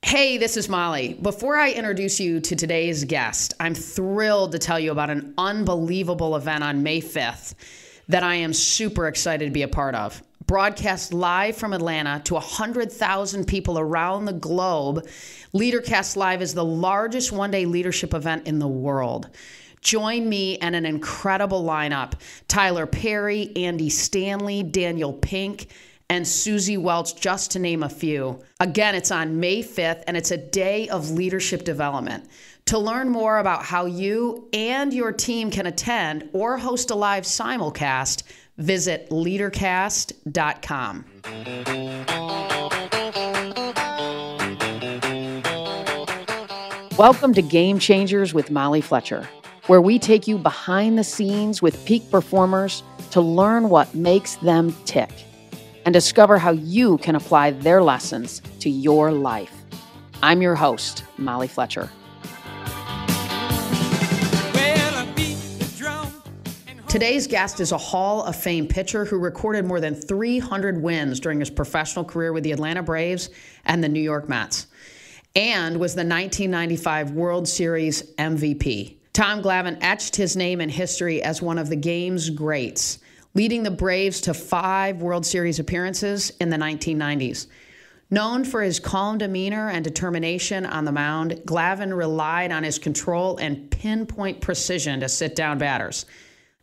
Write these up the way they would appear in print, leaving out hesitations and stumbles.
Hey, this is Molly. Before I introduce you to today's guest, I'm thrilled to tell you about an unbelievable event on May 5th that I am super excited to be a part of. Broadcast live from Atlanta to 100,000 people around the globe, LeaderCast Live is the largest one-day leadership event in the world. Join me and an incredible lineup: Tyler Perry, Andy Stanley, Daniel Pink, and Susie Welch, just to name a few. Again, it's on May 5th, and it's a day of leadership development. To learn more about how you and your team can attend or host a live simulcast, visit leadercast.com. Welcome to Game Changers with Molly Fletcher, where we take you behind the scenes with peak performers to learn what makes them tick and discover how you can apply their lessons to your life. I'm your host, Molly Fletcher. Today's guest is a Hall of Fame pitcher who recorded more than 300 wins during his professional career with the Atlanta Braves and the New York Mets, and was the 1995 World Series MVP. Tom Glavine etched his name in history as one of the game's greats, leading the Braves to 5 World Series appearances in the 1990s. Known for his calm demeanor and determination on the mound, Glavine relied on his control and pinpoint precision to sit down batters.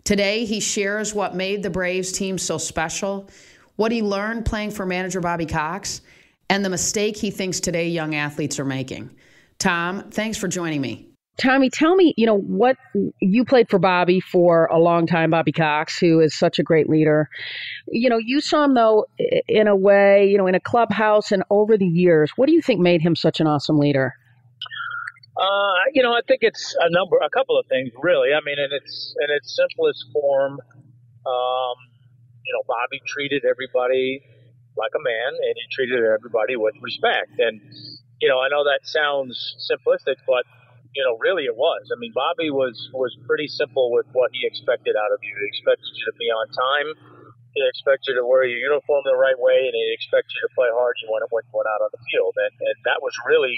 Today, he shares what made the Braves team so special, what he learned playing for manager Bobby Cox, and the mistake he thinks today young athletes are making. Tom, thanks for joining me. Tommy, tell me, what you played for Bobby for a long time, Bobby Cox, who is such a great leader. You saw him, though, in a way, in a clubhouse and over the years. What do you think made him such an awesome leader? I think it's a couple of things, really. I mean, in its simplest form, Bobby treated everybody like a man, and he treated everybody with respect. And, I know that sounds simplistic, but really it was. I mean, Bobby was pretty simple with what he expected out of you. He expected you to be on time. He expected you to wear your uniform the right way, and he expected you to play hard when you went out on the field. And that was really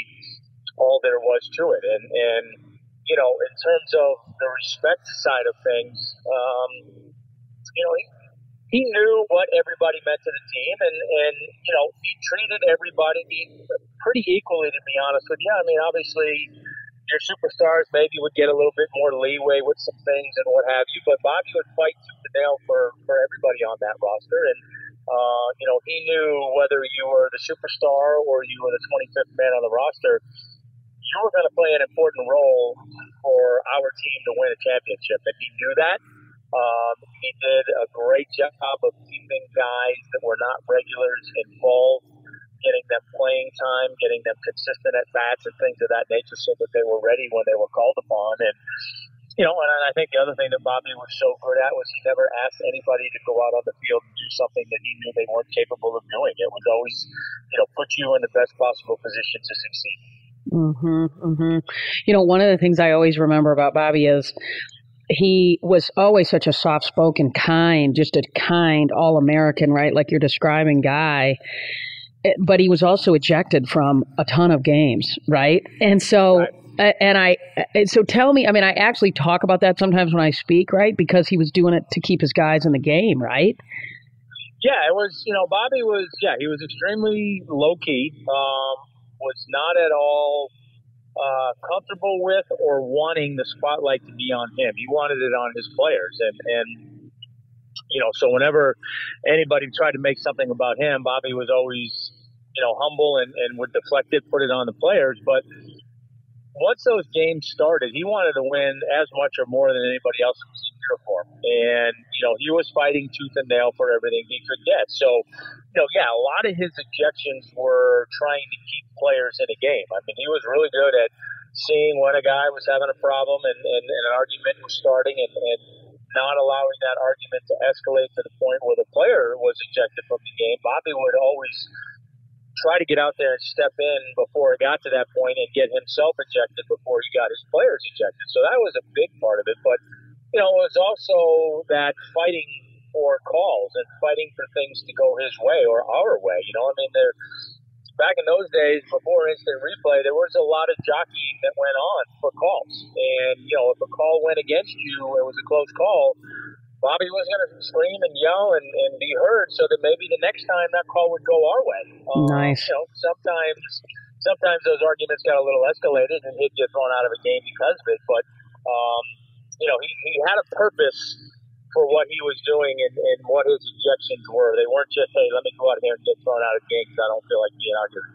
all there was to it. And in terms of the respect side of things, he knew what everybody meant to the team, and he treated everybody pretty equally, to be honest with you. I mean, obviously, your superstars maybe would get a little bit more leeway with some things and what have you, but Bobby would fight tooth and nail for everybody on that roster. And, he knew whether you were the superstar or you were the 25th man on the roster, you were going to play an important role for our team to win a championship. And he knew that. He did a great job of keeping guys that were not regulars involved, getting them playing time, getting them consistent at bats and things of that nature so that they were ready when they were called upon. And, and I think the other thing that Bobby was so good at was he never asked anybody to go out on the field and do something that he knew they weren't capable of doing. It was always, put you in the best possible position to succeed. One of the things I always remember about Bobby is he was always such a soft-spoken, just a kind, all-American, right, like you're describing, guy. But he was also ejected from a ton of games, right? And so, right. So tell me, I mean, I actually talk about that sometimes when I speak, right? Because he was doing it to keep his guys in the game, right? Yeah, it was, Bobby was, he was extremely low-key, was not at all comfortable with or wanting the spotlight to be on him. He wanted it on his players. And so whenever anybody tried to make something about him, Bobby was always, humble and would deflect it, put it on the players. But once those games started, he wanted to win as much or more than anybody else who was in uniform. And, he was fighting tooth and nail for everything he could get. So, a lot of his ejections were trying to keep players in a game. I mean, he was really good at seeing when a guy was having a problem and an argument was starting and not allowing that argument to escalate to the point where the player was ejected from the game. Bobby would always try to get out there and step in before it got to that point and get himself ejected before he got his players ejected. So that was a big part of it. But, it was also that fighting for calls and fighting for things to go his way or our way. I mean, back in those days, before instant replay, there was a lot of jockeying that went on for calls. And, if a call went against you, it was a close call, Bobby was going to scream and yell and be heard so that maybe the next time that call would go our way. Nice. Sometimes those arguments got a little escalated and he'd get thrown out of a game because of it. But, he had a purpose for what he was doing and what his objections were. They weren't just, hey, let me go out here and get thrown out of the game because I don't feel like being out here.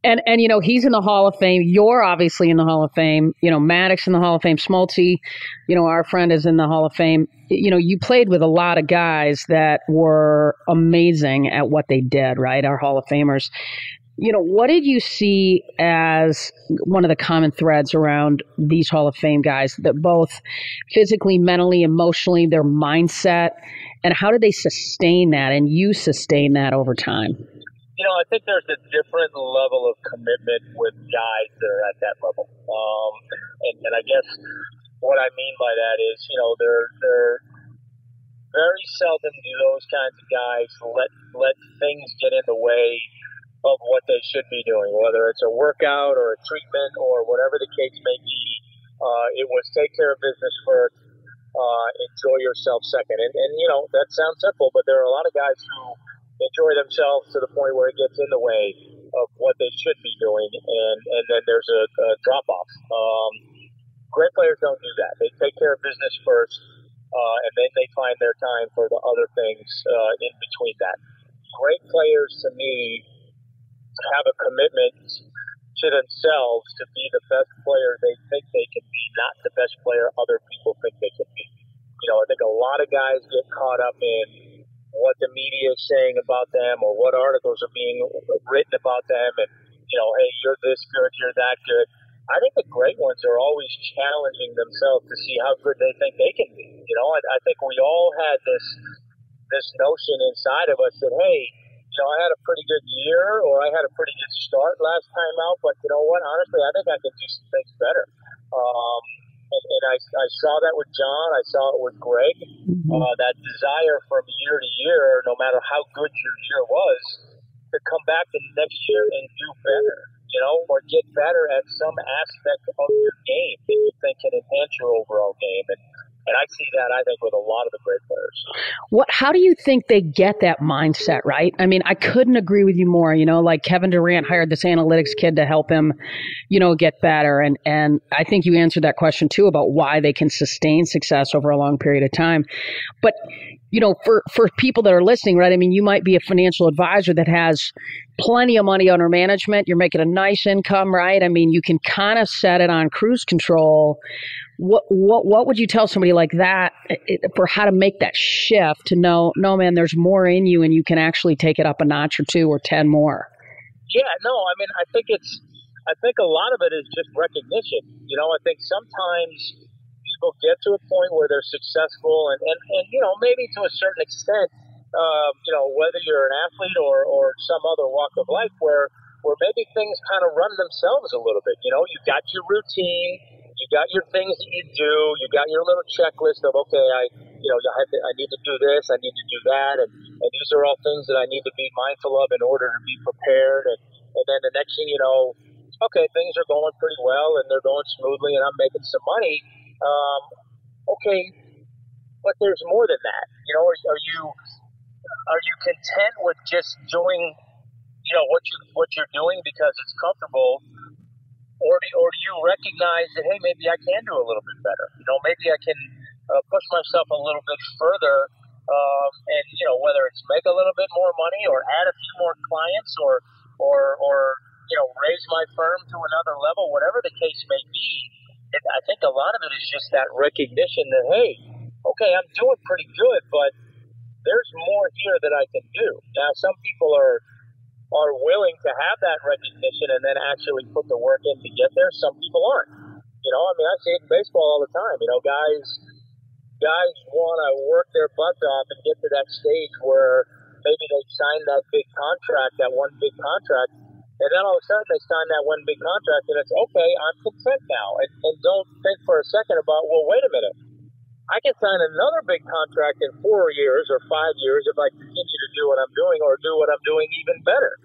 And he's in the Hall of Fame. You're obviously in the Hall of Fame. Maddox in the Hall of Fame. Smoltz, our friend, is in the Hall of Fame. You played with a lot of guys that were amazing at what they did, right? Our Hall of Famers. What did you see as one of the common threads around these Hall of Fame guys, that both physically, mentally, emotionally, their mindset, and how did they sustain that, and you sustain that over time? I think there's a different level of commitment with guys that are at that level. And I guess what I mean by that is, they're very seldom do those kinds of guys let things get in the way of what they should be doing, whether it's a workout or a treatment or whatever the case may be. It was take care of business first, enjoy yourself second. And that sounds simple, but there are a lot of guys who enjoy themselves to the point where it gets in the way of what they should be doing, and then there's a drop-off. Great players don't do that. They take care of business first, and then they find their time for the other things in between that. Great players, to me, have a commitment to themselves to be the best player they think they can be, not the best player other people think they can be. I think a lot of guys get caught up in what the media is saying about them or what articles are being written about them and, hey, you're this good, you're that good. I think the great ones are always challenging themselves to see how good they think they can be. I think we all had this notion inside of us that, hey, I had a pretty good year or I had a pretty good start last time out, but you know what? Honestly, I think I could do some things better. And I saw that with John. I saw it with Greg. That desire from year to year, no matter how good your year was, to come back the next year and do better, or get better at some aspect of your game that you think can enhance your overall game. And I see that, I think, with a lot of the great players. How do you think they get that mindset, right? I mean, I couldn't agree with you more. Like Kevin Durant hired this analytics kid to help him, get better. And I think you answered that question, too, about why they can sustain success over a long period of time. But, for people that are listening, right, I mean, you might be a financial advisor that has plenty of money under management. You're making a nice income, right? I mean, you can kind of set it on cruise control. What would you tell somebody like that for how to make that shift to know, no, man, there's more in you and you can actually take it up a notch or two or 10 more? Yeah, no, I mean, I think a lot of it is just recognition. I think sometimes people get to a point where they're successful and maybe to a certain extent, whether you're an athlete or some other walk of life where maybe things kind of run themselves a little bit. You've got your routine. You got your things that you do. You got your little checklist of, okay, I need to do this, I need to do that, and these are all things that I need to be mindful of in order to be prepared. And then the next thing you know, okay, things are going pretty well and they're going smoothly, and I'm making some money. Okay, but there's more than that. Are you content with just doing, what you're doing because it's comfortable? Or do you recognize that, hey, maybe I can do a little bit better? Maybe I can push myself a little bit further, and whether it's make a little bit more money or add a few more clients or raise my firm to another level, whatever the case may be. I think a lot of it is just that recognition that, hey, okay, I'm doing pretty good, but there's more here that I can do. Now, some people are willing to have that recognition and then actually put the work in to get there. Some people aren't. I see it in baseball all the time. Guys want to work their butts off and get to that stage where maybe they sign that big contract, that one big contract, and then all of a sudden they sign that one big contract and it's, okay, I'm content now. And don't think for a second about, well, wait a minute. I can sign another big contract in 4 years or 5 years if I continue to do what I'm doing or do what I'm doing even better.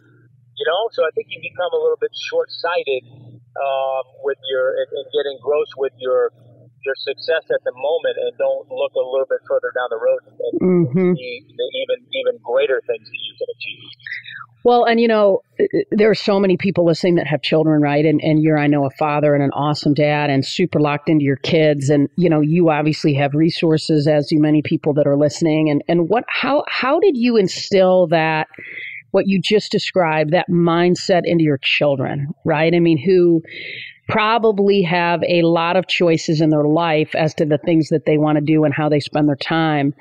So I think you become a little bit short-sighted with and get engrossed with your success at the moment, and don't look a little bit further down the road and see the even greater things that you can achieve. Well, and there are so many people listening that have children, right? And you're, I know, a father and an awesome dad and super locked into your kids. And, you obviously have resources, as do many people that are listening. And how did you instill that, what you just described, that mindset into your children, right? I mean, who probably have a lot of choices in their life as to the things that they want to do and how they spend their time.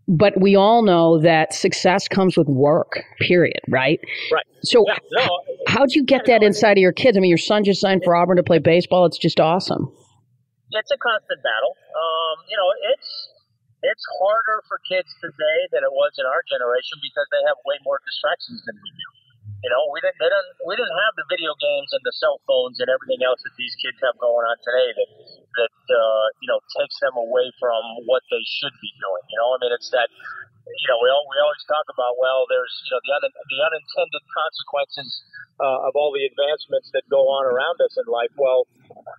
But we all know that success comes with work, period, right? Right. So how'd you get that inside of your kids? I mean, your son just signed for Auburn to play baseball. It's just awesome. It's a constant battle. It's harder for kids today than it was in our generation because they have way more distractions than we do. We didn't have the video games and the cell phones and everything else that these kids have going on today that takes them away from what they should be doing. It's that we always talk about, well, there's the unintended consequences of all the advancements that go on around us in life. Well,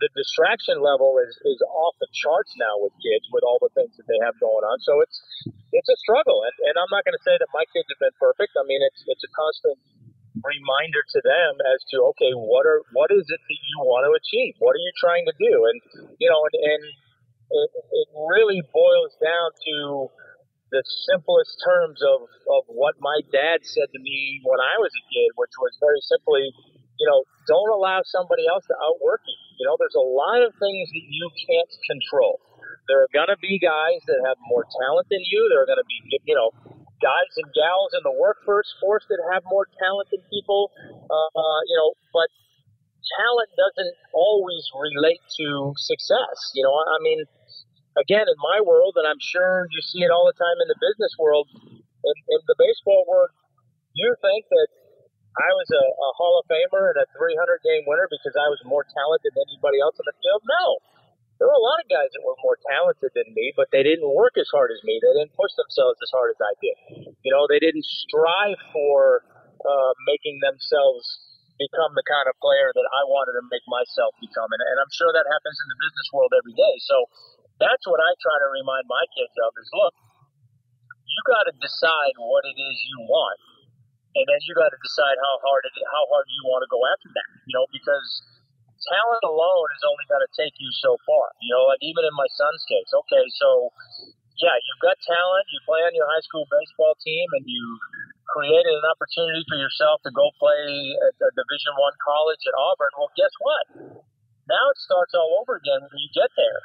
the distraction level is off the charts now with kids, with all the things that they have going on. So it's a struggle, and I'm not going to say that my kids have been perfect. I mean, it's a constant reminder to them as to, okay, what is it that you want to achieve? What are you trying to do? And it really boils down to the simplest terms of what my dad said to me when I was a kid, which was very simply, don't allow somebody else to outwork you. There's a lot of things that you can't control. There are going to be guys that have more talent than you. There are going to be, guys and gals in the workforce that have more talent than people, but talent doesn't always relate to success. Again, in my world, and I'm sure you see it all the time in the business world, in the baseball world, you think that I was a Hall of Famer and a 300-game winner because I was more talented than anybody else in the field. No. There were a lot of guys that were more talented than me, but they didn't work as hard as me. They didn't push themselves as hard as I did. They didn't strive for making themselves become the kind of player that I wanted to make myself become. And I'm sure that happens in the business world every day. So that's what I try to remind my kids of is, look, you got to decide what it is you want. And then you got to decide how hard you want to go after that, because talent alone is only going to take you so far. Like even in my son's case, okay, so yeah, you've got talent, you play on your high school baseball team, and you created an opportunity for yourself to go play at a Division I college at Auburn. Well, guess what? Now it starts all over again when you get there,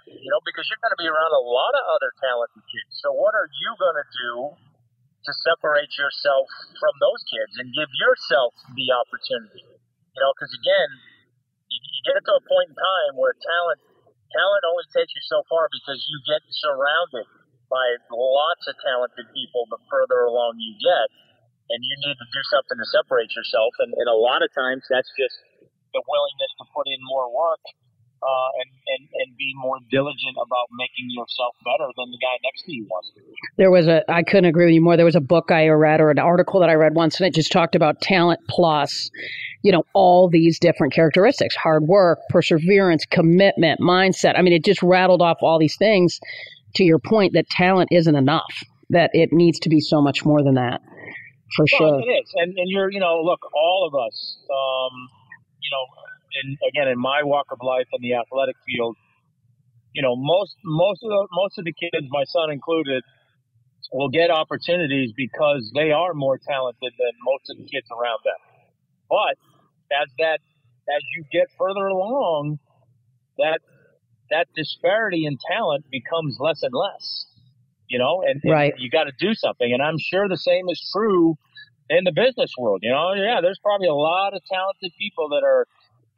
because you're going to be around a lot of other talented kids. So what are you going to do to separate yourself from those kids and give yourself the opportunity? Because again, you get to a point in time where talent only takes you so far because you get surrounded by lots of talented people the further along you get, and you need to do something to separate yourself. And a lot of times that's just the willingness to put in more work and be more diligent about making yourself better than the guy next to you wants to. I couldn't agree with you more. There was a book I read or an article that I read once, and it just talked about talent plus, all these different characteristics: hard work, perseverance, commitment, mindset. I mean, it just rattled off all these things to your point that talent isn't enough, that it needs to be so much more than that, for sure. It is. And you're, look, all of us, and again, in my walk of life in the athletic field, most of the kids, my son included, will get opportunities because they are more talented than most of the kids around them. But as you get further along, that disparity in talent becomes less and less. And right. You got to do something. And I'm sure the same is true in the business world. There's probably a lot of talented people that are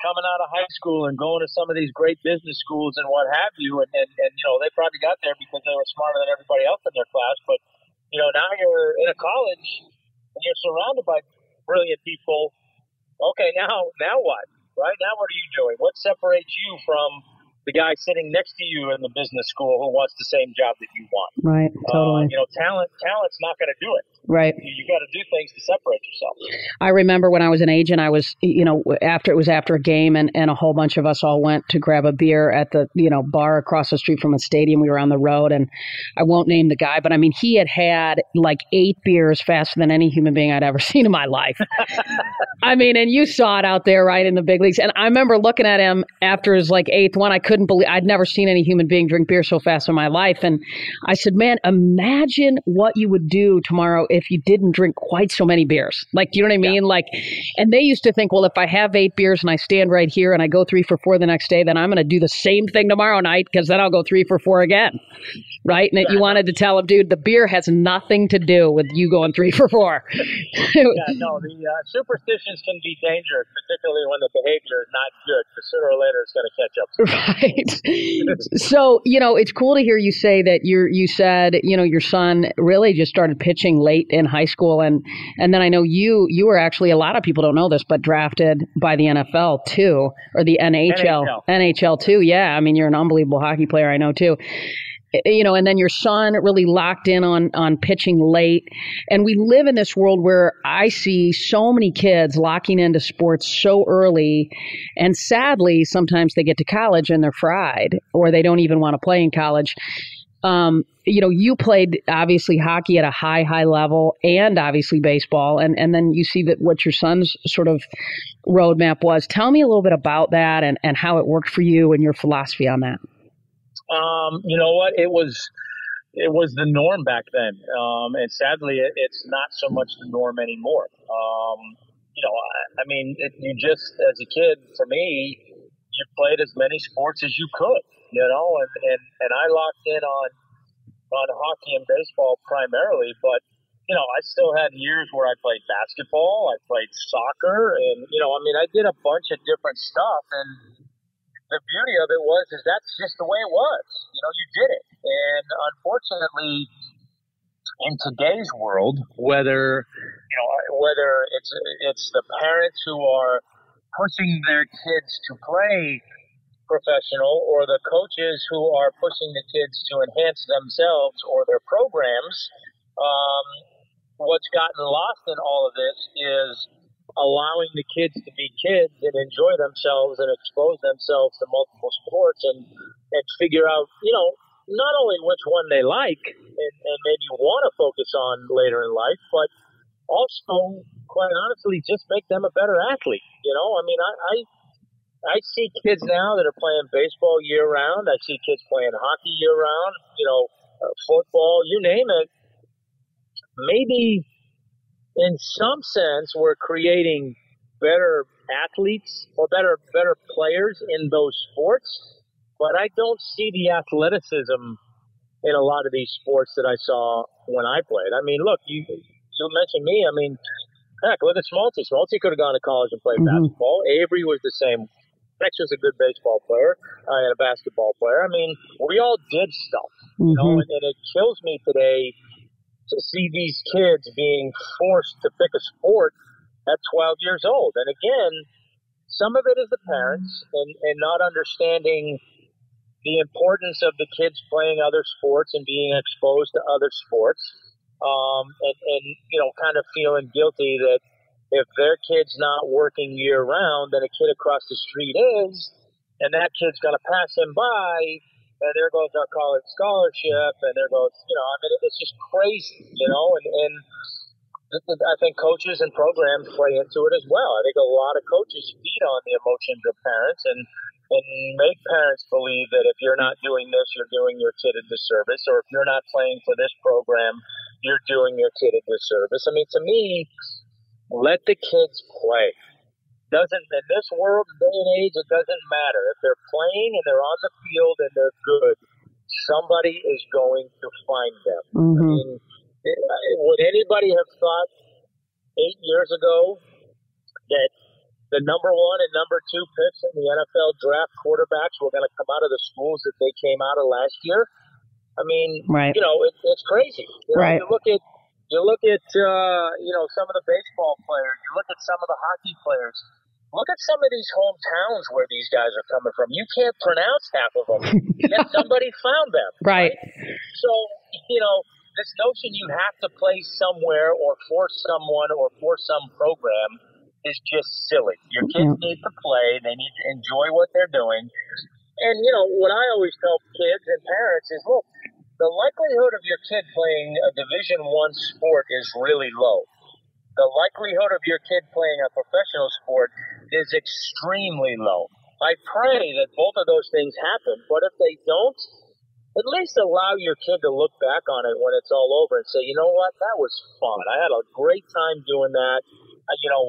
coming out of high school and going to some of these great business schools and what have you. And they probably got there because they were smarter than everybody else in their class. But, now you're in a college and you're surrounded by brilliant people. Okay, now what? Right? Now what are you doing? What separates you from the guy sitting next to you in the business school who wants the same job that you want. Right, totally. Talent's not going to do it. Right. You got to do things to separate yourself. I remember when I was an agent, I was, after a game and a whole bunch of us all went to grab a beer at the, bar across the street from a stadium. We were on the road, and I won't name the guy, but I mean, he had like 8 beers faster than any human being I'd ever seen in my life. I mean, and you saw it out there, right, in the big leagues. And I remember looking at him after his like 8th one. I couldn't believe I'd never seen any human being drink beer so fast in my life. And I said, man, imagine what you would do tomorrow if you didn't drink quite so many beers. Like, you know what I mean? Yeah. Like, and they used to think, well, if I have 8 beers and I stand right here and I go 3 for 4 the next day, then I'm going to do the same thing tomorrow night because then I'll go 3 for 4 again. Right? And you wanted to tell him, dude, the beer has nothing to do with you going 3 for 4. The superstitions can be dangerous, particularly when the behavior is not good, because sooner or later it's going to catch up. Right. So, it's cool to hear you say that you said, your son really just started pitching late in high school. And then I know you were actually, a lot of people don't know this, but drafted by the NFL too, or the NHL too. Yeah. I mean, you're an unbelievable hockey player, I know too. And then your son really locked in on pitching late. And we live in this world where I see so many kids locking into sports so early. And sadly, sometimes they get to college and they're fried, or they don't even want to play in college. You played obviously hockey at a high level, and obviously baseball. And then you see that what your son's sort of roadmap was. Tell me a little bit about that and how it worked for you and your philosophy on that. You know what? It was the norm back then, and sadly, it's not so much the norm anymore. You just, as a kid, for me, you played as many sports as you could, and I locked in on hockey and baseball primarily, but I still had years where I played basketball, I played soccer, and I did a bunch of different stuff, and the beauty of it is that's just the way it was. You did it. And unfortunately, in today's world, whether it's the parents who are pushing their kids to play professional, or the coaches who are pushing the kids to enhance themselves or their programs, what's gotten lost in all of this is allowing the kids to be kids and enjoy themselves and expose themselves to multiple sports and figure out, not only which one they like and maybe want to focus on later in life, but also, quite honestly, just make them a better athlete. I see kids now that are playing baseball year round. I see kids playing hockey year round, football, you name it. Maybe in some sense, we're creating better athletes or better players in those sports, but I don't see the athleticism in a lot of these sports that I saw when I played. I mean, look, you mentioned me. I mean, heck, look at Smoltz. Smoltz could have gone to college and played basketball. Avery was the same. Fletcher's a good baseball player and a basketball player. I mean, we all did stuff, and it kills me today to see these kids being forced to pick a sport at 12 years old. And again, some of it is the parents and not understanding the importance of the kids playing other sports and being exposed to other sports, and kind of feeling guilty that if their kid's not working year round, then a kid across the street is, and that kid's going to pass him by. And there goes our college scholarship, and there goes, it's just crazy, and I think coaches and programs play into it as well. I think a lot of coaches feed on the emotions of parents and make parents believe that if you're not doing this, you're doing your kid a disservice, or if you're not playing for this program, you're doing your kid a disservice. I mean, to me, let the kids play. In this world, day and age, it doesn't matter. If they're playing and they're on the field and they're good, somebody is going to find them. I mean, would anybody have thought 8 years ago that the number 1 and number 2 picks in the NFL draft quarterbacks were going to come out of the schools that they came out of last year? I mean, right. It's crazy. Right. You look at some of the baseball players. You look at some of the hockey players. look at some of these hometowns where these guys are coming from. You can't pronounce half of them, yet somebody found them. Right. So, this notion you have to play somewhere or for someone or for some program is just silly. Your kids need to play. They need to enjoy what they're doing. And, what I always tell kids and parents is, look, the likelihood of your kid playing a Division I sport is really low. The likelihood of your kid playing a professional sport is extremely low. I pray that both of those things happen, but if they don't, at least allow your kid to look back on it when it's all over and say, you know what, that was fun. I had a great time doing that.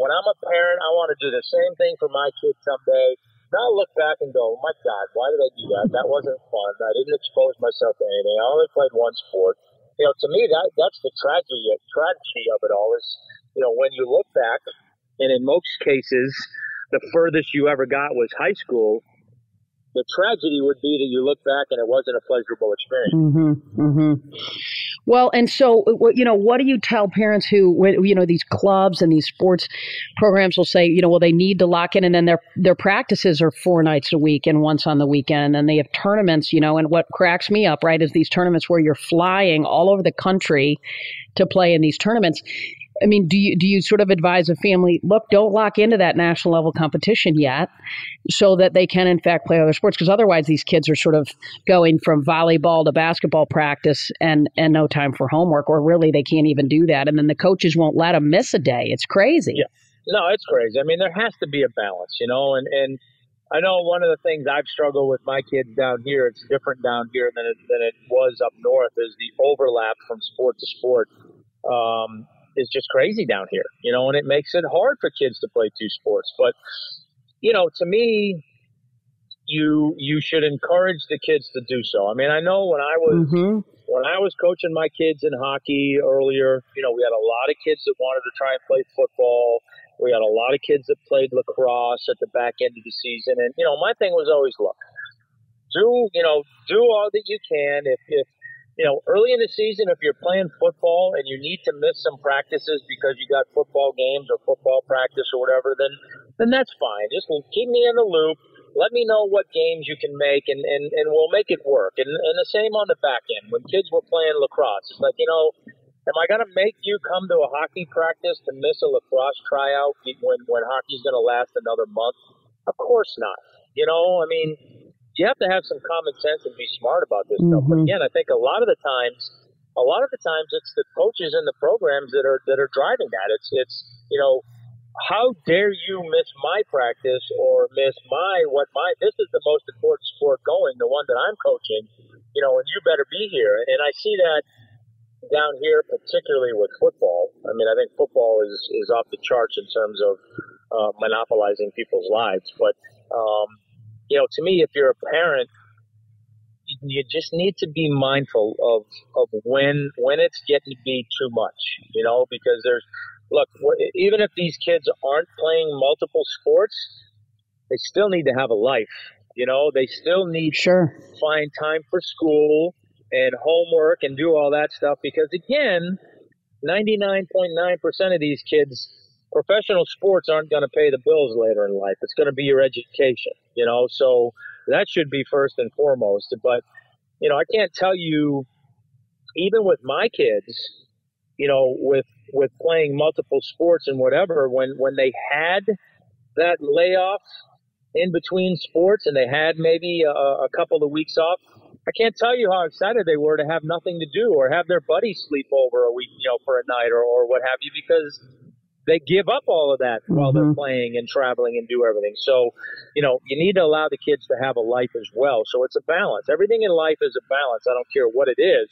When I'm a parent, I want to do the same thing for my kid someday. Now I'll look back and go, oh my God, why did I do that? That wasn't fun. I didn't expose myself to anything. I only played one sport. To me, that's the tragedy of it all is, when you look back, and in most cases, the furthest you ever got was high school, the tragedy would be that you look back and it wasn't a pleasurable experience. Mm-hmm, mm-hmm. Well, and so, what do you tell parents who, these clubs and these sports programs will say, they need to lock in, and then their practices are 4 nights a week and once on the weekend, and they have tournaments, and what cracks me up, right, is these tournaments where you're flying all over the country to play in these tournaments. I mean, do you sort of advise a family, look, don't lock into that national level competition yet so that they can, in fact, play other sports? Because otherwise these kids are sort of going from volleyball to basketball practice and no time for homework, or really they can't even do that. And then the coaches won't let them miss a day. It's crazy. Yeah. No, it's crazy. I mean, there has to be a balance, and I know one of the things I've struggled with my kids down here, it's different down here than it was up north, is the overlap from sport to sport. Is just crazy down here, and it makes it hard for kids to play 2 sports. But, to me, you should encourage the kids to do so. I mean, I know when I was coaching my kids in hockey earlier, we had a lot of kids that wanted to try and play football. We had a lot of kids that played lacrosse at the back end of the season. And, my thing was always, look, do all that you can. If early in the season, if you're playing football and you need to miss some practices because you got football games or football practice or whatever, then that's fine. Just keep me in the loop. Let me know what games you can make, and we'll make it work. And the same on the back end. When kids were playing lacrosse, it's like, am I going to make you come to a hockey practice to miss a lacrosse tryout when hockey's going to last another month? Of course not. I mean, you have to have some common sense and be smart about this stuff. But again, I think a lot of the times it's the coaches and the programs that are driving that. It's how dare you miss my practice or miss this is the most important sport going, the one that I'm coaching, and you better be here. And I see that down here, particularly with football. I mean, I think football is off the charts in terms of monopolizing people's lives. But to me, if you're a parent, you just need to be mindful of when it's getting to be too much, because even if these kids aren't playing multiple sports, they still need to have a life. They still need to find time for school and homework and do all that stuff, because again, 99.9% of these kids, professional sports aren't going to pay the bills later in life. It's going to be your education, so that should be first and foremost. But, I can't tell you, even with my kids, with playing multiple sports and whatever, when they had that layoff in between sports and they had maybe a couple of weeks off, I can't tell you how excited they were to have nothing to do or have their buddies sleep over a week, for a night or what have you, because they give up all of that while they're playing and traveling and do everything. So, you need to allow the kids to have a life as well. So it's a balance. Everything in life is a balance. I don't care what it is.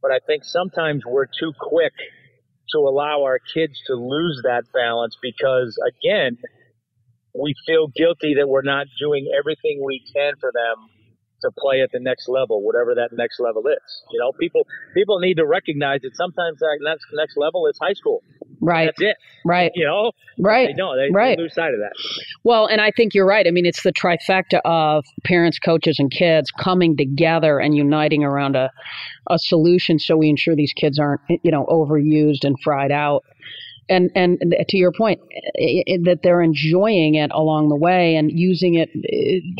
But I think sometimes we're too quick to allow our kids to lose that balance because, again, we feel guilty that we're not doing everything we can for them to play at the next level, whatever that next level is. People need to recognize that sometimes that next level is high school. Right. That's it. Right. Right. They don't. They lose sight of that. Well, and I think you're right. I mean, it's the trifecta of parents, coaches, and kids coming together and uniting around a solution so we ensure these kids aren't, overused and fried out And to your point, that they're enjoying it along the way and using it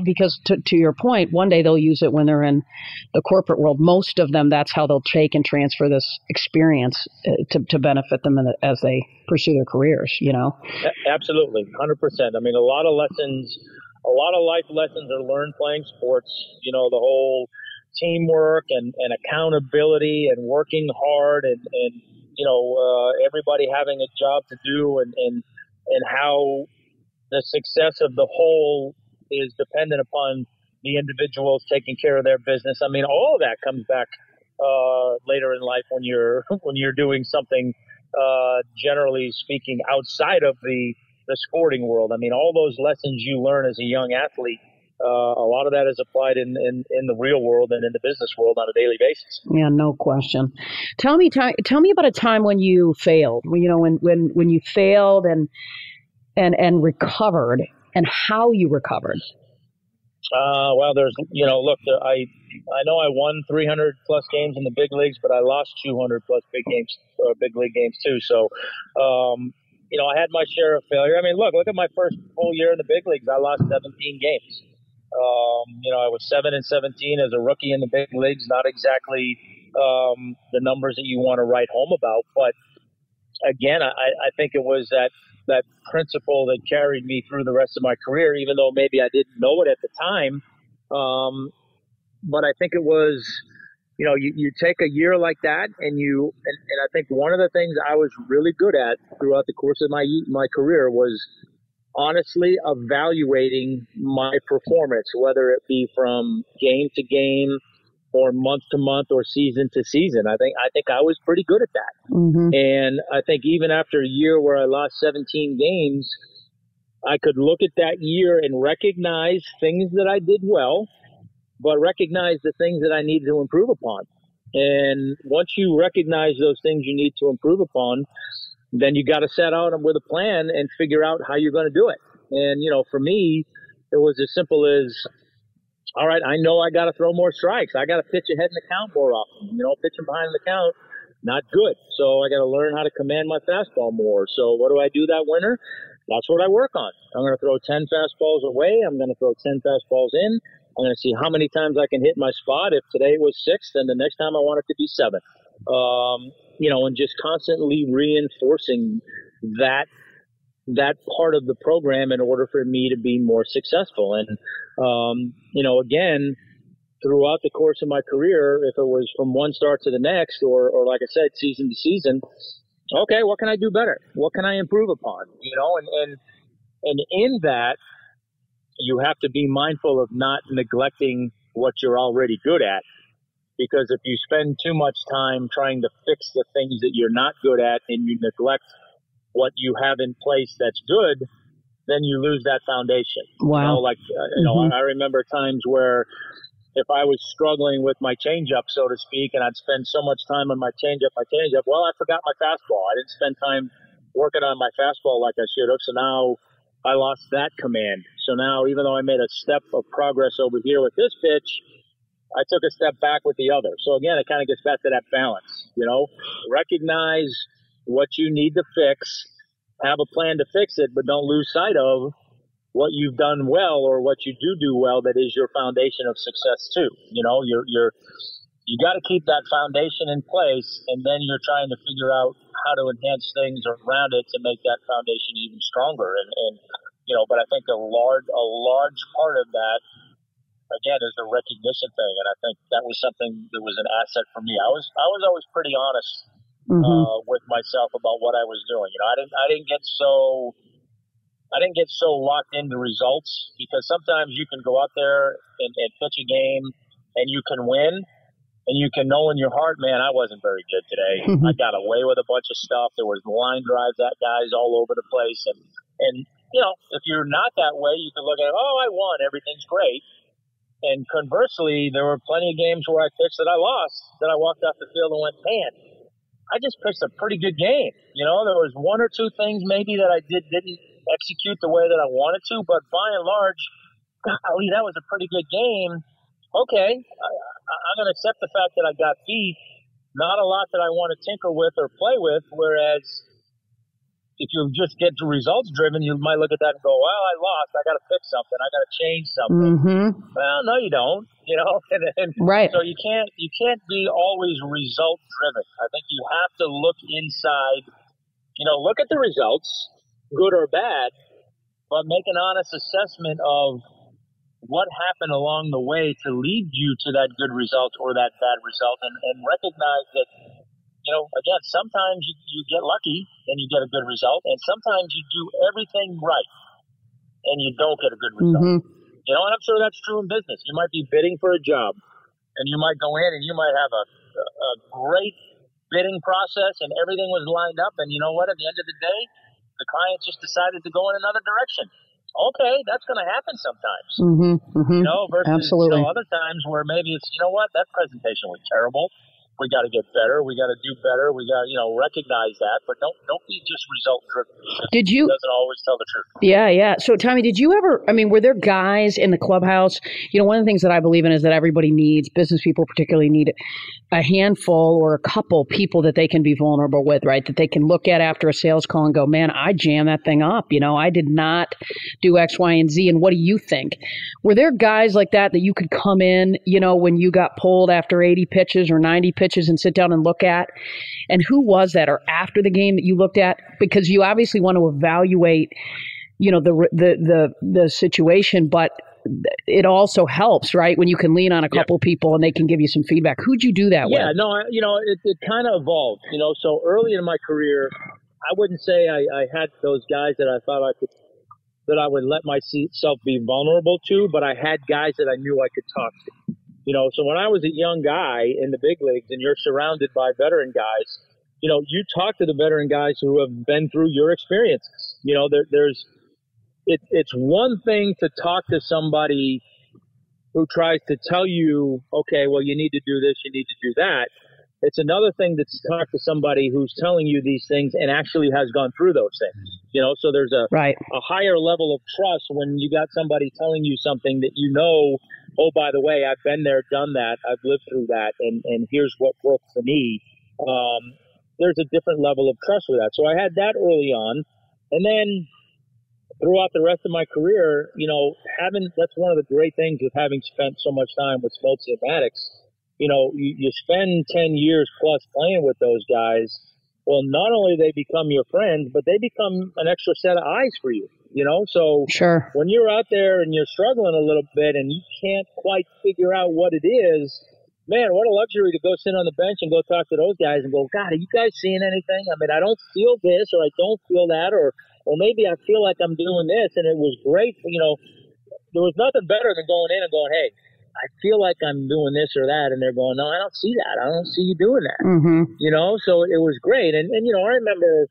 because, to your point, one day they'll use it when they're in the corporate world. Most of them, that's how they'll take and transfer this experience to benefit them as they pursue their careers, Absolutely, 100%. I mean, a lot of life lessons are learned playing sports. The whole teamwork and accountability and working hard and everybody having a job to do and how the success of the whole is dependent upon the individuals taking care of their business. I mean, all of that comes back later in life when you're doing something, generally speaking, outside of the sporting world. I mean, all those lessons you learn as a young athlete, a lot of that is applied in the real world and in the business world on a daily basis. Yeah, no question. Tell me about a time when you failed. When you failed and recovered, and how you recovered. Well, there's look, I know I won 300 plus games in the big leagues, but I lost 200 plus big league games too. So, I had my share of failure. I mean, look at my first full year in the big leagues. I lost 17 games. I was 7-17 as a rookie in the big leagues. Not exactly the numbers that you want to write home about, but again, I think it was that principle that carried me through the rest of my career, even though maybe I didn't know it at the time. But I think it was, you take a year like that and I think one of the things I was really good at throughout the course of my career was honestly evaluating my performance, whether it be from game to game or month to month or season to season. I think I was pretty good at that. Mm-hmm. And I think even after a year where I lost 17 games, I could look at that year and recognize things that I did well, but recognize the things that I needed to improve upon. And once you recognize those things you need to improve upon, then you got to set out with a plan and figure out how you're going to do it. And, for me, it was as simple as, all right, I know I got to throw more strikes. I got to pitch ahead in the count more often. Pitching behind the count, not good. So I got to learn how to command my fastball more. So what do I do that winter? That's what I work on. I'm going to throw 10 fastballs away. I'm going to throw 10 fastballs in. I'm going to see how many times I can hit my spot. If today was 6, then the next time I want it to be 7. And just constantly reinforcing that part of the program in order for me to be more successful. And, again, throughout the course of my career, if it was from one start to the next, or like I said, season to season, okay, what can I do better? What can I improve upon? And in that, you have to be mindful of not neglecting what you're already good at. Because if you spend too much time trying to fix the things that you're not good at and you neglect what you have in place that's good, then you lose that foundation. Wow. Mm-hmm. I remember times where if I was struggling with my changeup, so to speak, and I'd spend so much time on my changeup, well, I forgot my fastball. I didn't spend time working on my fastball like I should have. So now I lost that command. So now, even though I made a step of progress over here with this pitch, I took a step back with the other. So again, it kind of gets back to that balance, recognize what you need to fix, have a plan to fix it, but don't lose sight of what you've done well or what you do well that is your foundation of success too. You got to keep that foundation in place, and then you're trying to figure out how to enhance things around it to make that foundation even stronger. But I think a large part of that, again, is a recognition thing, and I think that was something that was an asset for me. I was always pretty honest with myself about what I was doing. I didn't get so locked into results, because sometimes you can go out there and pitch a game and you can win, and you can know in your heart, man, I wasn't very good today. I got away with a bunch of stuff. There was line drives at guys all over the place, and if you're not that way, you can look at, oh, I won, everything's great. And conversely, there were plenty of games where I pitched that I lost, that I walked off the field and went, man, I just pitched a pretty good game. There was one or two things maybe that I didn't execute the way that I wanted to, but by and large, golly, that was a pretty good game. Okay, I'm going to accept the fact that I got beat. Not a lot that I want to tinker with or play with, whereas if you just get to results driven, you might look at that and go, well, I lost. I got to fix something. I got to change something. Mm-hmm. Well, no, you don't, and Right. so you can't be always result driven. I think you have to look inside, look at the results, good or bad, but make an honest assessment of what happened along the way to lead you to that good result or that bad result, and recognize that, again, sometimes you get lucky and you get a good result, and sometimes you do everything right and you don't get a good result. Mm-hmm. And I'm sure that's true in business. You might be bidding for a job, and you might go in and you might have a great bidding process and everything was lined up, and you know what? At the end of the day, the client just decided to go in another direction. Okay, that's going to happen sometimes. Mm-hmm. Mm-hmm. Versus Absolutely. Other times where maybe it's, what, that presentation was terrible. We got to get better. We got to do better. We got to, recognize that, but don't be just result driven. Did you? It doesn't always tell the truth. Yeah. So, Tommy, did you ever? I mean, were there guys in the clubhouse? One of the things that I believe in is that everybody needs, business people particularly need a handful or a couple people that they can be vulnerable with, right? That they can look at after a sales call and go, man, I jammed that thing up. I did not do X, Y, and Z. And what do you think? Were there guys like that you could come in, when you got pulled after 80 pitches or 90 pitches and sit down and look at? And who was that, or after the game that you looked at? Because you obviously want to evaluate, the situation, but it also helps, right, when you can lean on a couple people and they can give you some feedback. Who'd you do that with? Yeah, no, it kind of evolved. So early in my career, I wouldn't say I had those guys that I thought that I would let myself be vulnerable to, but I had guys that I knew I could talk to. So when I was a young guy in the big leagues and you're surrounded by veteran guys, you talk to the veteran guys who have been through your experiences. It's one thing to talk to somebody who tries to tell you, okay, well, you need to do this, you need to do that. It's another thing to talk to somebody who's telling you these things and actually has gone through those things. So there's a higher level of trust when you got somebody telling you something that oh, by the way, I've been there, done that, I've lived through that, and here's what worked for me. There's a different level of trust with that. So I had that early on. And then throughout the rest of my career, that's one of the great things with having spent so much time with Smoltz and Maddox. You spend 10 years plus playing with those guys. Well, not only they become your friends, but they become an extra set of eyes for you, So sure. When you're out there and you're struggling a little bit and you can't quite figure out what it is, man, what a luxury to go sit on the bench and go talk to those guys and go, God, are you guys seeing anything? I mean, I don't feel this, or I don't feel that, or maybe I feel like I'm doing this. And it was great. There was nothing better than going in and going, hey, I feel like I'm doing this or that. And they're going, no, I don't see that. I don't see you doing that. Mm-hmm. So it was great. And I remember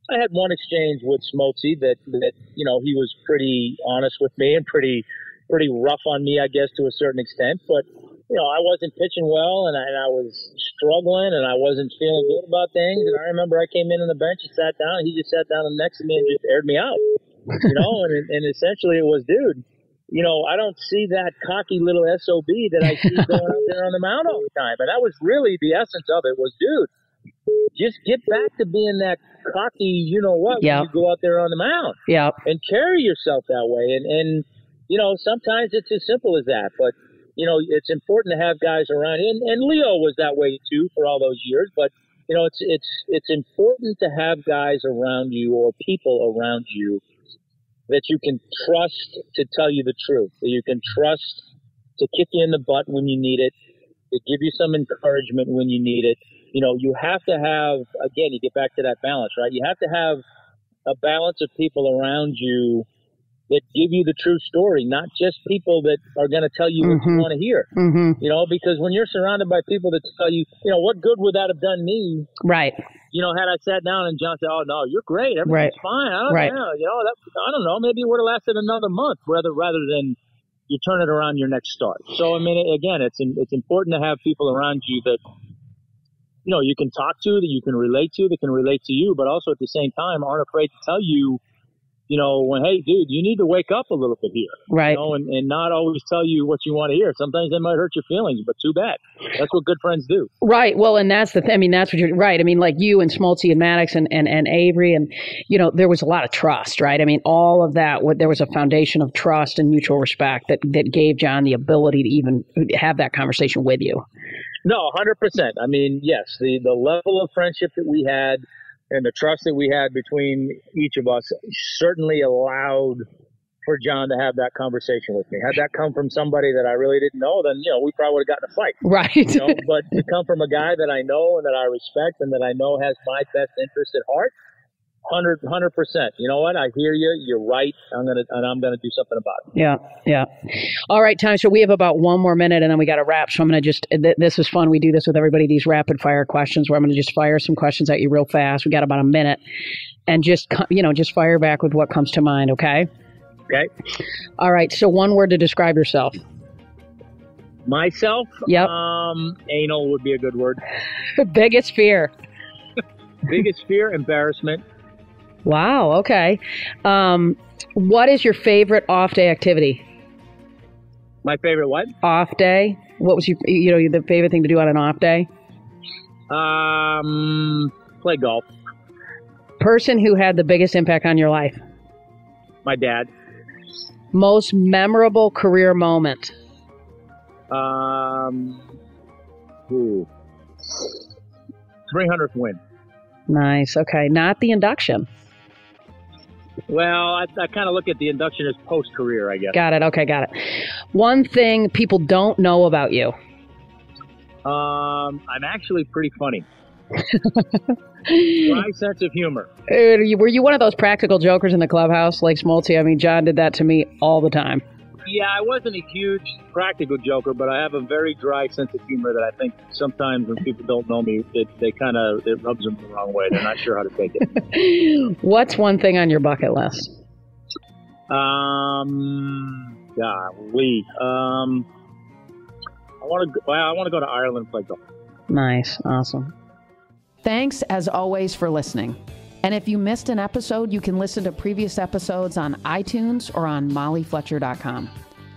I had one exchange with Smoltzy that he was pretty honest with me and pretty rough on me, I guess, to a certain extent. But, I wasn't pitching well and I was struggling and I wasn't feeling good about things. And I remember I came in on the bench and sat down, and he just sat down next to me and just aired me out, and essentially it was, dude, I don't see that cocky little SOB that I see going out there on the mound all the time. And that was really the essence of it was, dude, just get back to being that cocky, when you go out there on the mound and carry yourself that way. And sometimes it's as simple as that, but it's important to have guys around you. And Leo was that way too for all those years, but it's important to have guys around you or people around you that you can trust to tell you the truth, that you can trust to kick you in the butt when you need it, to give you some encouragement when you need it. You have to have, again, you get back to that balance, right? You have to have a balance of people around you that give you the true story, not just people that are going to tell you what you want to hear. Mm-hmm. Because when you're surrounded by people that tell you, what good would that have done me? Right. Had I sat down and John said, oh, no, you're great. Everything's fine. I don't know. I don't know. Maybe it would have lasted another month rather than you turn it around your next start. So, I mean, again, it's important to have people around you that, you can talk to, that you can relate to, that can relate to you, but also at the same time aren't afraid to tell you, when, hey, dude, you need to wake up a little bit here. Right. And not always tell you what you want to hear. Sometimes they might hurt your feelings, but too bad. That's what good friends do. Right. Well, and that's the thing. I mean, that's what you're right. I mean, like you and Smoltzy and Maddox and Avery, and, there was a lot of trust, right? I mean, all of that, there was a foundation of trust and mutual respect that gave John the ability to even have that conversation with you. No, 100%. I mean, yes, the level of friendship that we had and the trust that we had between each of us certainly allowed for John to have that conversation with me. Had that come from somebody that I really didn't know, then, we probably would have gotten a fight. Right. But to come from a guy that I know and that I respect and that I know has my best interest at heart, 100%. You know what? I hear you. You're right. I'm gonna do something about it. Yeah. All right, Tom. So we have about one more minute, and then we got to wrap. So I'm gonna this is fun. We do this with everybody. These rapid fire questions, where I'm gonna just fire some questions at you real fast. We got about a minute, and just fire back with what comes to mind. Okay. Okay. All right. So one word to describe yourself. Myself. Yep. Anal would be a good word. Biggest fear. Biggest fear, embarrassment. Wow. Okay. What is your favorite off-day activity? My favorite what? Off day. What was the favorite thing to do on an off day? Play golf. Person who had the biggest impact on your life? My dad. Most memorable career moment? 300th win. Nice. Okay. Not the induction. Well, I kind of look at the induction as post-career, I guess. Got it. Okay, got it. One thing people don't know about you. I'm actually pretty funny. Dry sense of humor. Were you one of those practical jokers in the clubhouse like Smoltzy? I mean, John did that to me all the time. Yeah, I wasn't a huge practical joker, but I have a very dry sense of humor that I think sometimes when people don't know me, it rubs them the wrong way. They're not sure how to take it. What's one thing on your bucket list? Golly. I want to go to Ireland and play golf. Nice. Awesome. Thanks, as always, for listening. And if you missed an episode, you can listen to previous episodes on iTunes or on mollyfletcher.com.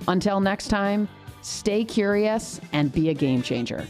Until next time, stay curious and be a game changer.